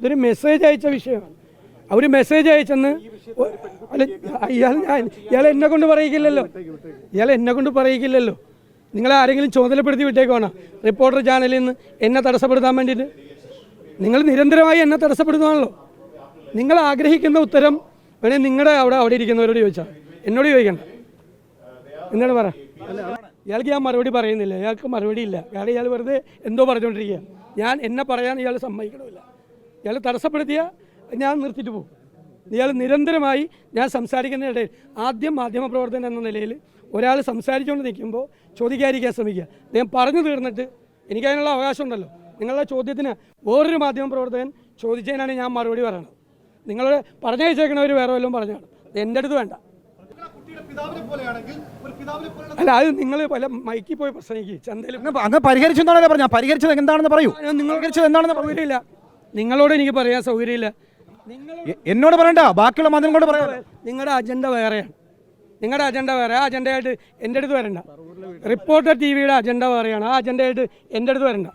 ഇതൊരു മെസ്സേജ് അയച്ച വിഷയമാണ്. അവർ മെസ്സേജ് അയച്ചെന്ന് അല്ല, ഇയാൾ എന്നെ കൊണ്ട് പറയിക്കില്ലല്ലോ. നിങ്ങളെ ആരെങ്കിലും ചുമതലപ്പെടുത്തി വിട്ടേക്കുവാണോ റിപ്പോർട്ടർ ചാനലിൽ നിന്ന് എന്നെ തടസ്സപ്പെടുത്താൻ വേണ്ടിയിട്ട്? നിങ്ങൾ നിരന്തരമായി എന്നെ തടസ്സപ്പെടുത്തുകയാണല്ലോ. നിങ്ങൾ ആഗ്രഹിക്കുന്ന ഉത്തരം വേണേൽ നിങ്ങളുടെ അവിടെ ഇരിക്കുന്നവരോട് ചോദിച്ചാൽ, എന്നോട് ചോദിക്കണ്ട. എന്താണ് പറ? ഇയാൾക്ക് ഞാൻ മറുപടി പറയുന്നില്ല, ഇയാൾക്ക് മറുപടി ഇല്ല. കാരണം ഇയാൾ വെറുതെ എന്തോ പറഞ്ഞുകൊണ്ടിരിക്കുക. എന്നെ പറയാൻ ഇയാൾ സമ്മതിക്കണമില്ല. ഇയാൾ തടസ്സപ്പെടുത്തിയാൽ ഞാൻ നിർത്തിയിട്ട് പോകും. ഇയാൾ നിരന്തരമായി ഞാൻ സംസാരിക്കുന്നതിനിടയിൽ ആദ്യം മാധ്യമപ്രവർത്തകൻ എന്ന നിലയിൽ ഒരാൾ സംസാരിച്ചുകൊണ്ട് നിൽക്കുമ്പോൾ ചോദിക്കാതിരിക്കാൻ ശ്രമിക്കുക. അദ്ദേഹം പറഞ്ഞു തീർന്നിട്ട് എനിക്കതിനുള്ള അവകാശമുണ്ടല്ലോ. നിങ്ങളുടെ ചോദ്യത്തിന് വേറൊരു മാധ്യമപ്രവർത്തകൻ ചോദിച്ചതിനാണ് ഞാൻ മറുപടി പറയണത്. നിങ്ങൾ പറഞ്ഞയച്ചേക്കണവർ വേറെ വല്ലതും പറഞ്ഞാണ്, എൻ്റെ അടുത്ത് വേണ്ട. അല്ല, അത് നിങ്ങൾ പല മൈക്കിൽ പോയി പ്രസംഗിക്കും. ചന്തയിൽ അങ്ങ് പരിഹരിച്ചെന്നാണല്ലോ പറഞ്ഞ. പരിഹരിച്ചത് എന്താണെന്ന് പറയൂ. നിങ്ങൾ എന്താണെന്ന് സൗകര്യമില്ല. നിങ്ങളോട് എനിക്ക് പറയാൻ സൗകര്യമില്ല. എന്നോട് പറയണ്ട, ബാക്കിയുള്ള മാധ്യമങ്ങളോട് പറയാം. നിങ്ങളുടെ അജണ്ട വേറെയാണ്. നിങ്ങളുടെ അജണ്ട വേറെ. ആ അജണ്ടയായിട്ട് എൻ്റെ അടുത്ത് വരണ്ട. റിപ്പോർട്ടർ TV യുടെ അജണ്ട വേറെയാണ്. ആ അജണ്ടയായിട്ട് എൻ്റെ അടുത്ത് വരണ്ട.